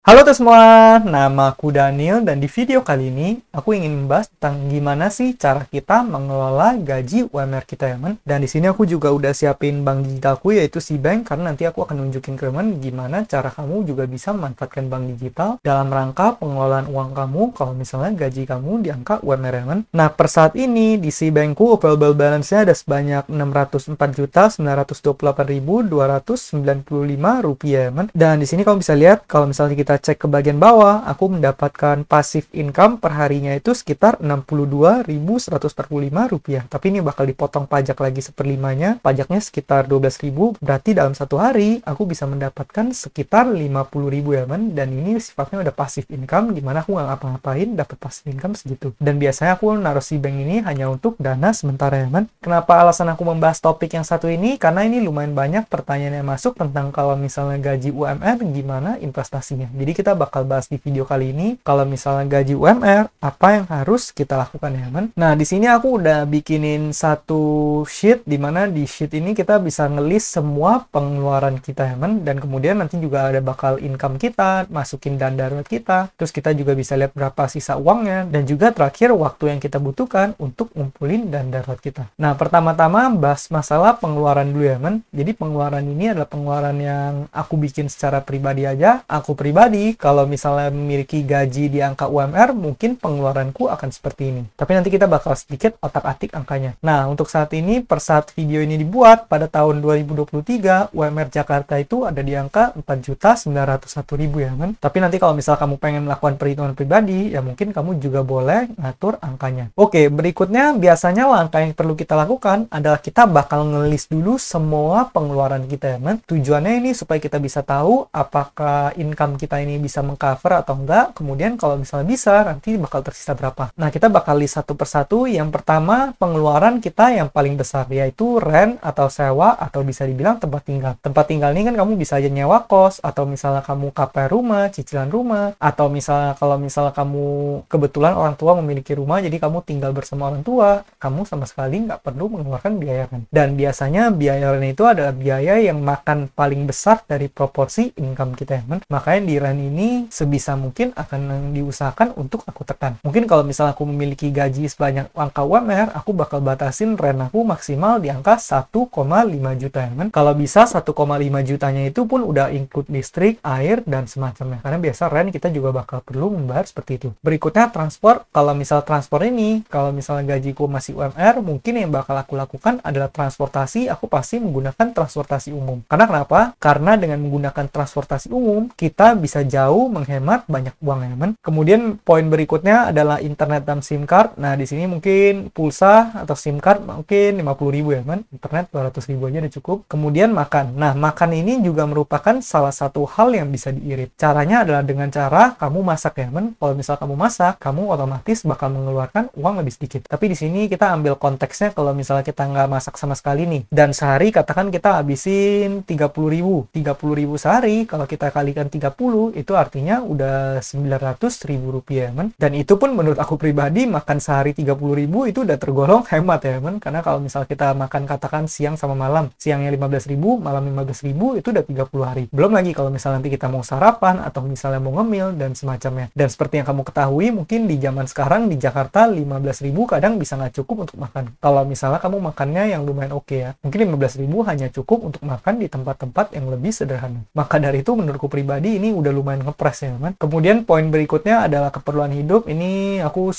Halo teman semua, nama aku Daniel dan di video kali ini aku ingin membahas tentang gimana sih cara kita mengelola gaji UMR kita ya men. Dan di sini aku juga udah siapin bank digitalku yaitu Cbank karena nanti aku akan nunjukin ke teman gimana cara kamu juga bisa memanfaatkan bank digital dalam rangka pengelolaan uang kamu kalau misalnya gaji kamu di angka UMR ya men. Nah per saat ini di Cbankku available balance-nya ada sebanyak Rp604.928.295 ya men. Dan di sini kamu bisa lihat kalau misalnya kita cek ke bagian bawah, aku mendapatkan passive income per harinya itu sekitar Rp62.145. Tapi ini bakal dipotong pajak lagi seperlimanya. Pajaknya sekitar 12.000. Berarti dalam satu hari, aku bisa mendapatkan sekitar 50.000 ya, men. Dan ini sifatnya udah passive income, dimana aku nggak ngapa-ngapain, dapat passive income segitu. Dan biasanya aku naruh si bank ini hanya untuk dana sementara ya, men. Kenapa alasan aku membahas topik yang satu ini? Karena ini lumayan banyak pertanyaan yang masuk tentang kalau misalnya gaji UMR, gimana investasinya. Jadi kita bakal bahas di video kali ini kalau misalnya gaji UMR apa yang harus kita lakukan ya men. Nah di sini aku udah bikinin satu sheet di mana di sheet ini kita bisa ngelis semua pengeluaran kita ya men, dan kemudian nanti juga ada bakal income kita, masukin dana darurat kita, terus kita juga bisa lihat berapa sisa uangnya dan juga terakhir waktu yang kita butuhkan untuk ngumpulin dana darurat kita. Nah pertama-tama bahas masalah pengeluaran dulu ya men. Jadi pengeluaran ini adalah pengeluaran yang aku bikin secara pribadi aja. Aku pribadi kalau misalnya memiliki gaji di angka UMR, mungkin pengeluaranku akan seperti ini. Tapi nanti kita bakal sedikit otak-atik angkanya. Nah, untuk saat ini, per saat video ini dibuat, pada tahun 2023, UMR Jakarta itu ada di angka 4.901.000 ya, men. Tapi nanti kalau misalnya kamu pengen melakukan perhitungan pribadi, ya mungkin kamu juga boleh ngatur angkanya. Oke, berikutnya biasanya langkah yang perlu kita lakukan adalah kita bakal ngelis dulu semua pengeluaran kita ya, men. Tujuannya ini supaya kita bisa tahu apakah income kita ini bisa mengcover atau enggak, kemudian kalau misalnya bisa, nanti bakal tersisa berapa. Nah, kita bakal list satu persatu. Yang pertama, pengeluaran kita yang paling besar, yaitu rent atau sewa, atau bisa dibilang tempat tinggal. Tempat tinggal ini kan kamu bisa aja nyewa kos, atau misalnya kamu KPR rumah, cicilan rumah, atau misalnya kalau misalnya kamu kebetulan orang tua memiliki rumah, jadi kamu tinggal bersama orang tua, kamu sama sekali nggak perlu mengeluarkan biaya rent. Dan biasanya biaya rent itu adalah biaya yang makan paling besar dari proporsi income kita ya, men. Makanya di rent ini sebisa mungkin akan diusahakan untuk aku tekan. Mungkin kalau misalnya aku memiliki gaji sebanyak angka UMR, aku bakal batasin rent aku maksimal di angka 1,5 juta ya men. Kalau bisa 1,5 jutanya itu pun udah include listrik, air, dan semacamnya. Karena biasa rent kita juga bakal perlu membayar seperti itu. Berikutnya transport. Kalau misal transport ini, kalau misalnya gajiku masih UMR, mungkin yang bakal aku lakukan adalah transportasi. Aku pasti menggunakan transportasi umum. Karena kenapa? Karena dengan menggunakan transportasi umum, kita bisa jauh menghemat banyak uang ya men. Kemudian poin berikutnya adalah internet dan SIM card. Nah di sini mungkin pulsa atau SIM card mungkin 50.000 ya men. Internet 200.000 aja udah cukup. Kemudian makan. Nah makan ini juga merupakan salah satu hal yang bisa diirit. Caranya adalah dengan cara kamu masak ya men. Kalau misal kamu masak, kamu otomatis bakal mengeluarkan uang lebih sedikit. Tapi di sini kita ambil konteksnya kalau misalnya kita nggak masak sama sekali nih. Dan sehari katakan kita habisin 30.000. 30.000 sehari kalau kita kalikan 30 itu artinya udah 900.000 rupiah men. Dan itu pun menurut aku pribadi makan sehari 30.000 itu udah tergolong hemat ya men. Karena kalau misal kita makan katakan siang sama malam, siangnya 15.000, malam 15.000 itu udah 30 hari. Belum lagi kalau misal nanti kita mau sarapan atau misalnya mau ngemil dan semacamnya. Dan seperti yang kamu ketahui mungkin di zaman sekarang di Jakarta 15.000 kadang bisa nggak cukup untuk makan. Kalau misalnya kamu makannya yang lumayan oke ya, mungkin 15.000 hanya cukup untuk makan di tempat-tempat yang lebih sederhana. Maka dari itu menurutku pribadi ini udah lumayan ngepres ya man. Kemudian poin berikutnya adalah keperluan hidup. Ini aku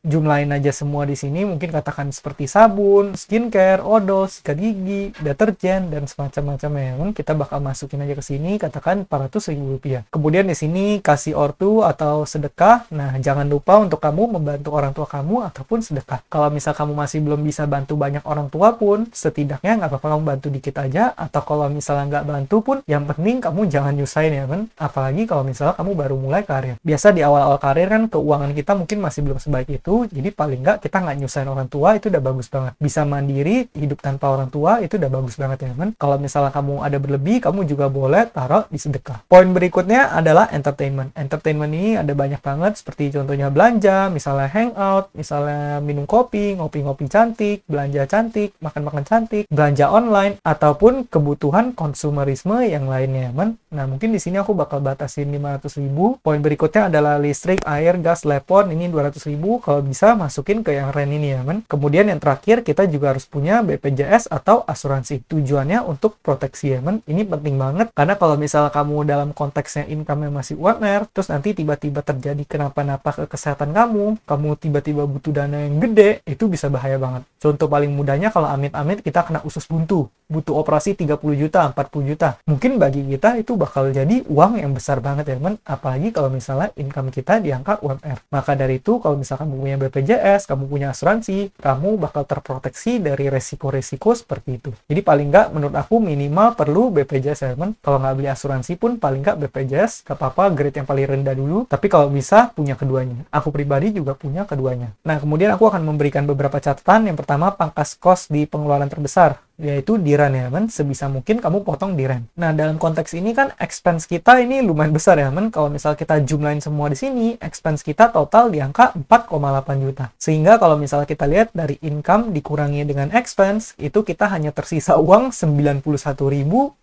jumlahin aja semua di sini. Mungkin katakan seperti sabun, skincare, odol, sikat gigi, deterjen dan semacam-macamnya ya man. Kita bakal masukin aja ke sini katakan 400.000 rupiah. Kemudian di sini kasih ortu atau sedekah. Nah, jangan lupa untuk kamu membantu orang tua kamu ataupun sedekah. Kalau misal kamu masih belum bisa bantu banyak orang tua pun, setidaknya nggak apa-apa kamu bantu dikit aja. Atau kalau misalnya nggak bantu pun, yang penting kamu jangan nyusahin ya men. Apalagi kalau misalnya kamu baru mulai karir. Biasa di awal-awal karir kan keuangan kita mungkin masih belum sebaik itu, jadi paling nggak kita nggak nyusahin orang tua itu udah bagus banget. Bisa mandiri, hidup tanpa orang tua itu udah bagus banget ya men. Kalau misalnya kamu ada berlebih, kamu juga boleh taruh di sedekah. Poin berikutnya adalah entertainment. Entertainment ini ada banyak banget, seperti contohnya belanja, misalnya hangout, misalnya minum kopi, ngopi-ngopi cantik, belanja cantik, makan-makan cantik, belanja online, ataupun kebutuhan konsumerisme yang lainnya men. Nah mungkin di sini aku bakal batasin 500.000. Poin berikutnya adalah listrik, air, gas, telepon, ini 200.000. Kalau bisa masukin ke yang rent ini ya men. Kemudian yang terakhir kita juga harus punya BPJS atau asuransi. Tujuannya untuk proteksi ya men. Ini penting banget karena kalau misal kamu dalam konteksnya income-nya masih UMR, terus nanti tiba-tiba terjadi kenapa-napa ke kesehatan kamu tiba-tiba butuh dana yang gede, itu bisa bahaya banget. Contoh paling mudahnya kalau amit-amit kita kena usus buntu, butuh operasi 30 juta, 40 juta. Mungkin bagi kita itu bakal jadi uang yang besar banget ya men, apalagi kalau misalnya income kita di angka UMR. Maka dari itu kalau misalkan kamu punya BPJS, kamu punya asuransi, kamu bakal terproteksi dari resiko-resiko seperti itu. Jadi paling nggak menurut aku minimal perlu BPJS ya men. Kalau nggak beli asuransi pun paling nggak BPJS, nggak apa-apa grade yang paling rendah dulu, tapi kalau bisa punya keduanya. Aku pribadi juga punya keduanya. Nah, kemudian aku akan memberikan beberapa catatan. Yang pertama, pangkas kos di pengeluaran terbesar, yaitu di rent ya men. Sebisa mungkin kamu potong di rent. Nah, dalam konteks ini kan expense kita ini lumayan besar ya men. Kalau misal kita jumlahin semua di sini, expense kita total di angka 4,8 juta. Sehingga kalau misal kita lihat dari income dikurangi dengan expense, itu kita hanya tersisa uang 91.000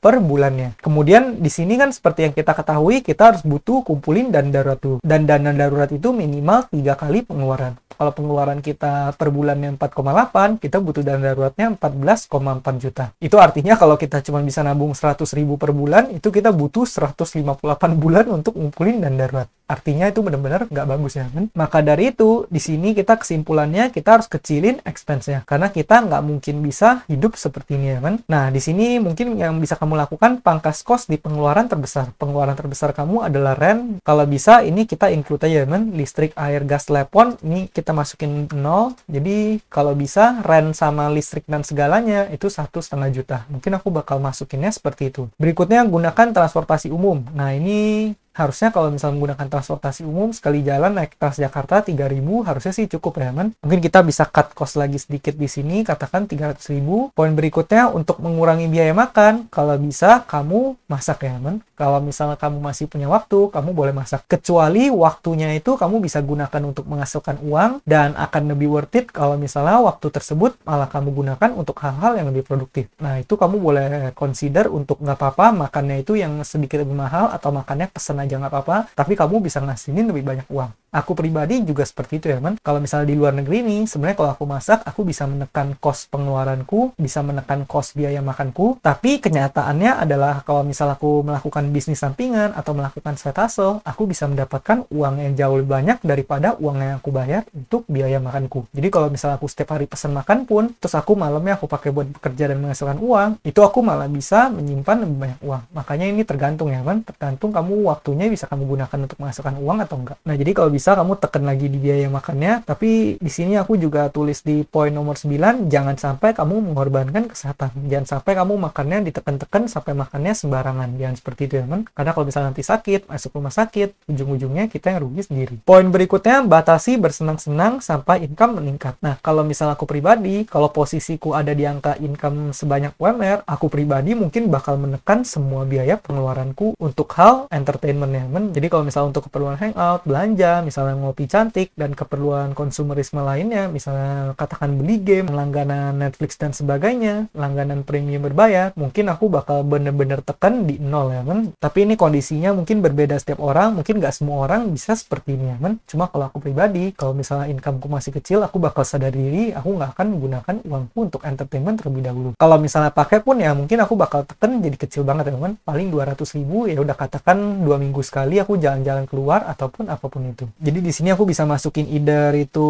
per bulannya. Kemudian di sini kan seperti yang kita ketahui, kita harus butuh kumpulin dana darurat dulu. Dan dana darurat itu minimal 3 kali pengeluaran. Kalau pengeluaran kita per bulannya 4,8, kita butuh dana daruratnya 14,4 juta. Itu artinya kalau kita cuma bisa nabung 100.000 per bulan, itu kita butuh 158 bulan untuk ngumpulin dana darurat. Artinya itu benar-benar nggak bagus ya kan? Maka dari itu, di sini kita kesimpulannya kita harus kecilin expense-nya. Karena kita nggak mungkin bisa hidup seperti ini ya kan? Nah, di sini mungkin yang bisa kamu lakukan pangkas kos di pengeluaran terbesar. Pengeluaran terbesar kamu adalah rent. Kalau bisa, ini kita include aja ya kan? Listrik, air, gas, telepon, ini kita masukin 0. Jadi, kalau bisa, rent sama listrik dan segalanya itu 1,5 juta. Mungkin aku bakal masukinnya seperti itu. Berikutnya, gunakan transportasi umum. Nah, ini harusnya kalau misalnya menggunakan transportasi umum sekali jalan naik Transjakarta 3.000 harusnya sih cukup ya man. Mungkin kita bisa cut cost lagi sedikit di sini, katakan 300.000. Poin berikutnya untuk mengurangi biaya makan, kalau bisa kamu masak ya man. Kalau misalnya kamu masih punya waktu, kamu boleh masak. Kecuali waktunya itu kamu bisa gunakan untuk menghasilkan uang dan akan lebih worth it kalau misalnya waktu tersebut malah kamu gunakan untuk hal-hal yang lebih produktif. Nah itu kamu boleh consider untuk nggak apa-apa makannya itu yang sedikit lebih mahal atau makannya pesan aja nggak apa-apa, tapi kamu bisa ngasihin lebih banyak uang. Aku pribadi juga seperti itu ya man. Kalau misalnya di luar negeri nih, sebenarnya kalau aku masak, aku bisa menekan kos pengeluaranku, bisa menekan kos biaya makanku, tapi kenyataannya adalah kalau misalnya aku melakukan bisnis sampingan atau melakukan side hustle, aku bisa mendapatkan uang yang jauh lebih banyak daripada uang yang aku bayar untuk biaya makanku. Jadi kalau misalnya aku setiap hari pesan makan pun, terus aku malamnya aku pakai buat bekerja dan menghasilkan uang, itu aku malah bisa menyimpan lebih banyak uang. Makanya ini tergantung ya man, tergantung kamu waktunya bisa kamu gunakan untuk menghasilkan uang atau enggak. Nah jadi kalau bisa kamu tekan lagi di biaya makannya, tapi di sini aku juga tulis di poin nomor 9, jangan sampai kamu mengorbankan kesehatan. Jangan sampai kamu makannya ditekan-tekan sampai makannya sembarangan. Jangan seperti itu ya man. Karena kalau misalnya nanti sakit, masuk rumah sakit, ujung-ujungnya kita yang rugi sendiri. Poin berikutnya, batasi bersenang-senang sampai income meningkat. Nah, kalau misalnya aku pribadi, kalau posisiku ada di angka income sebanyak UMR, aku pribadi mungkin bakal menekan semua biaya pengeluaranku untuk hal entertainment ya man. Jadi kalau misalnya untuk keperluan hangout, belanja, misalnya ngopi cantik, dan keperluan konsumerisme lainnya, misalnya katakan beli game, langganan Netflix dan sebagainya, langganan premium berbayar, mungkin aku bakal bener-bener tekan di 0 ya men. Tapi ini kondisinya mungkin berbeda setiap orang, mungkin nggak semua orang bisa seperti ini ya men. Cuma kalau aku pribadi, kalau misalnya incomeku masih kecil, aku bakal sadar diri, aku nggak akan menggunakan uangku untuk entertainment terlebih dahulu. Kalau misalnya pakai pun ya mungkin aku bakal tekan jadi kecil banget ya men. Paling 200.000, ya udah katakan 2 minggu sekali aku jalan-jalan keluar ataupun apapun itu. Jadi di sini aku bisa masukin either itu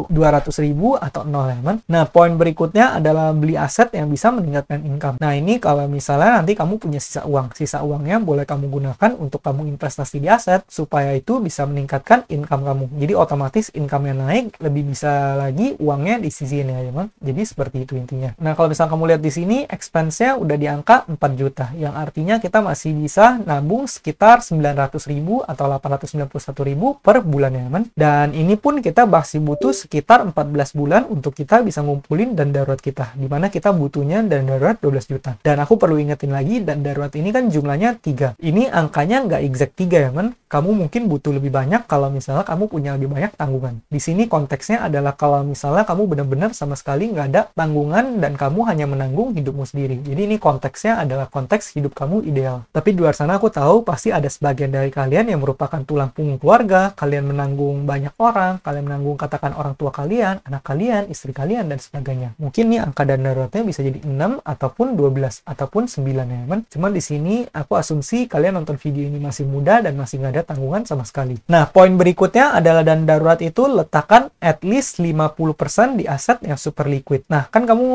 200.000 atau 0 ya man. Nah, poin berikutnya adalah beli aset yang bisa meningkatkan income. Nah, ini kalau misalnya nanti kamu punya sisa uang. Sisa uangnya boleh kamu gunakan untuk kamu investasi di aset supaya itu bisa meningkatkan income kamu. Jadi otomatis income-nya naik, lebih bisa lagi uangnya disisihin ya man. Jadi seperti itu intinya. Nah, kalau misalnya kamu lihat di sini expense-nya udah di angka 4 juta, yang artinya kita masih bisa nabung sekitar 900.000 atau 891.000 per bulan ya teman. Dan ini pun kita masih butuh sekitar 14 bulan untuk kita bisa ngumpulin dana darurat kita, dimana kita butuhnya dana darurat 12 juta. Dan aku perlu ingetin lagi, dana darurat ini kan jumlahnya 3. Ini angkanya nggak exact 3 ya teman. Kamu mungkin butuh lebih banyak kalau misalnya kamu punya lebih banyak tanggungan. Di sini konteksnya adalah kalau misalnya kamu benar-benar sama sekali nggak ada tanggungan dan kamu hanya menanggung hidupmu sendiri. Jadi ini konteksnya adalah konteks hidup kamu ideal. Tapi di luar sana aku tahu pasti ada sebagian dari kalian yang merupakan tulang punggung keluarga, kalian menanggung banyak orang, kalian menanggung katakan orang tua kalian, anak kalian, istri kalian, dan sebagainya. Mungkin nih angka dana daruratnya bisa jadi 6 ataupun 12 ataupun 9 ya teman. Cuman di sini aku asumsi kalian nonton video ini masih muda dan masih nggak ada tanggungan sama sekali. Nah, poin berikutnya adalah dana darurat itu letakkan at least 50% di aset yang super liquid. Nah, kan kamu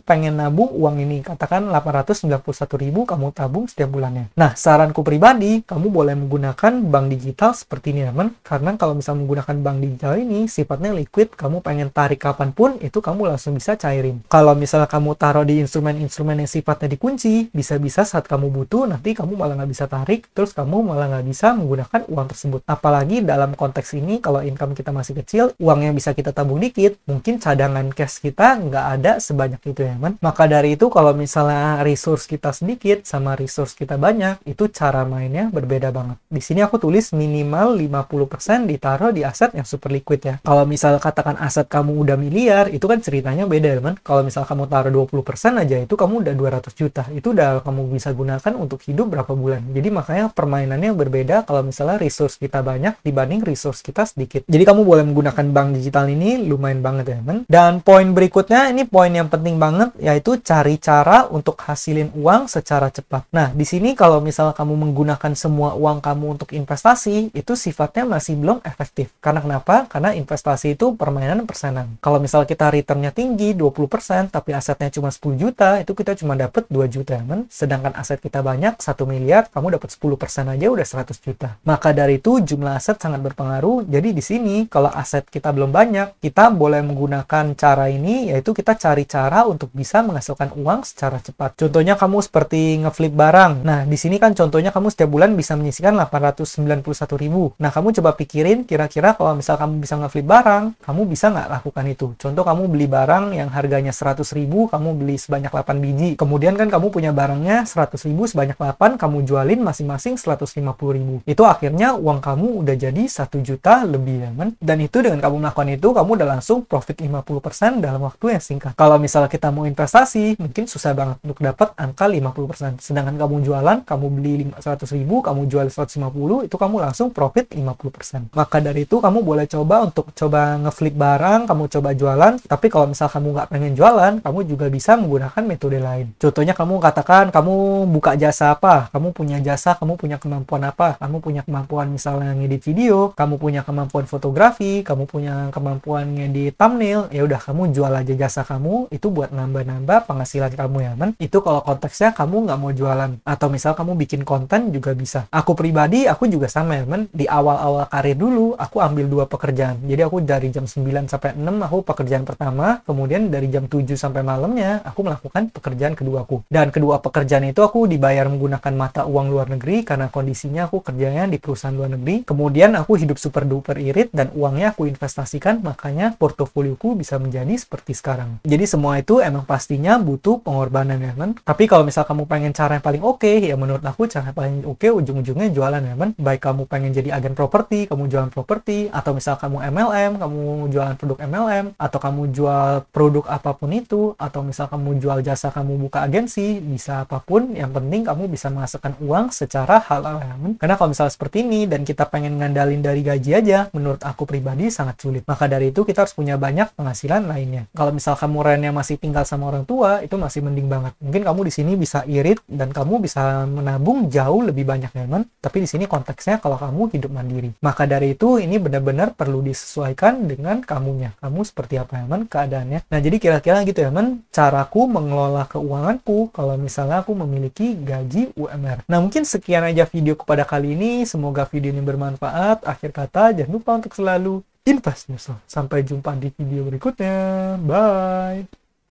pengen nabung uang ini, katakan 891.000 kamu tabung setiap bulannya. Nah, saranku pribadi, kamu boleh menggunakan bank digital seperti ini, teman. Karena kalau misalnya menggunakan bank digital ini, sifatnya liquid, kamu pengen tarik kapanpun, itu kamu langsung bisa cairin. Kalau misalnya kamu taruh di instrumen-instrumen yang sifatnya dikunci, bisa-bisa saat kamu butuh, nanti kamu malah nggak bisa tarik, terus kamu malah nggak bisa menggunakan uang tersebut. Apalagi dalam konteks ini, kalau income kita masih kecil, uang yang bisa kita tabung dikit, mungkin cadangan cash kita nggak ada sebanyak itu ya, man. Maka dari itu, kalau misalnya resource kita sedikit sama resource kita banyak, itu cara mainnya berbeda banget. Di sini aku tulis minimal 50% ditaruh di aset yang super liquid ya. Kalau misal katakan aset kamu udah miliar, itu kan ceritanya beda, man. Kalau misal kamu taruh 20% aja, itu kamu udah 200 juta. Itu udah kamu bisa gunakan untuk hidup berapa bulan. Jadi makanya permainannya berbeda kalau misalnya resource kita banyak dibanding resource kita sedikit. Jadi kamu boleh menggunakan bank digital ini lumayan banget ya, teman. Dan poin berikutnya, ini poin yang penting banget, yaitu cari cara untuk hasilin uang secara cepat. Nah, di sini kalau misalnya kamu menggunakan semua uang kamu untuk investasi, itu sifatnya masih belum efektif. Karena kenapa? Karena investasi itu permainan persenan. Kalau misalnya kita returnnya tinggi 20%, tapi asetnya cuma 10 juta, itu kita cuma dapat 2 juta, teman. Sedangkan aset kita banyak, 1 miliar, kamu dapat 10% aja udah 100 juta. Maka dari itu jumlah aset sangat berpengaruh. Jadi di sini kalau aset kita belum banyak, kita boleh menggunakan cara ini, yaitu kita cari cara untuk bisa menghasilkan uang secara cepat. Contohnya kamu seperti ngeflip barang. Nah, di sini kan contohnya kamu setiap bulan bisa menyisihkan 891.000. Nah, kamu coba pikirin kira-kira kalau misal kamu bisa ngeflip barang, kamu bisa nggak lakukan itu? Contoh kamu beli barang yang harganya 100.000, kamu beli sebanyak 8 biji. Kemudian kan kamu punya barangnya 100.000 sebanyak 8, kamu jualin masing-masing 150.000. Itu akhirnya uang kamu udah jadi 1 juta lebih ya, man. Dan itu dengan kamu melakukan itu, kamu udah langsung profit 50% dalam waktu yang singkat. Kalau misalnya kita mau investasi, mungkin susah banget untuk dapat angka 50%. Sedangkan kamu jualan, kamu beli 100.000, kamu jual 150, itu kamu langsung profit 50%. Maka dari itu, kamu boleh coba untuk coba ngeflip barang, kamu coba jualan. Tapi kalau misal kamu nggak pengen jualan, kamu juga bisa menggunakan metode lain. Contohnya kamu katakan, kamu buka jasa apa? Kamu punya jasa, kamu punya kemampuan apa? Kamu punya kemampuan misalnya ngedit video, kamu punya kemampuan fotografi, kamu punya kemampuan ngedit thumbnail, ya udah kamu jual aja jasa kamu, itu buat nambah-nambah penghasilan kamu ya, man. Itu kalau konteksnya kamu nggak mau jualan. Atau misal kamu bikin konten juga bisa. Aku pribadi, aku juga sama ya, man. Di awal-awal karir dulu, aku ambil 2 pekerjaan. Jadi aku dari jam 9 sampai 6, aku pekerjaan pertama, kemudian dari jam 7 sampai malamnya, aku melakukan pekerjaan keduaku. Dan kedua pekerjaan itu aku dibayar menggunakan mata uang luar negeri, karena kondisinya aku kerjanya di perusahaan luar negeri. Kemudian aku hidup super duper irit, dan uangnya aku investasikan, makanya portofolioku bisa menjadi seperti sekarang. Jadi semua itu emang pastinya butuh pengorbanan ya, man. Tapi kalau misal kamu pengen cara yang paling oke, ya menurut aku cara yang paling oke ujung-ujungnya jualan ya, man. Baik kamu pengen jadi agen properti, kamu jualan properti, atau misal kamu MLM, kamu jualan produk MLM, atau kamu jual produk apapun itu, atau misal kamu jual jasa, kamu buka agensi, bisa apapun, yang penting kamu bisa menghasilkan uang secara halal ya, man. Karena kalau misalnya seperti ini dan kita pengen ngandalin dari gaji aja, menurut aku pribadi sangat sulit. Maka dari itu kita harus punya banyak penghasilan lainnya. Kalau misal kamu rennya masih tinggal sama orang tua, itu masih mending banget. Mungkin kamu di sini bisa irit dan kamu bisa menabung jauh lebih banyak ya, man. Tapi di sini konteksnya kalau kamu hidup mandiri. Maka dari itu ini benar-benar perlu disesuaikan dengan kamunya. Kamu seperti apa ya, man, keadaannya. Nah, jadi kira-kira gitu ya, man, caraku mengelola keuanganku kalau misalnya aku memiliki gaji UMR. Nah, mungkin sekian aja video kepada kali ini. Semoga video ini bermanfaat. Akhir kata, jangan lupa untuk selalu invest yourself. Sampai jumpa di video berikutnya. Bye!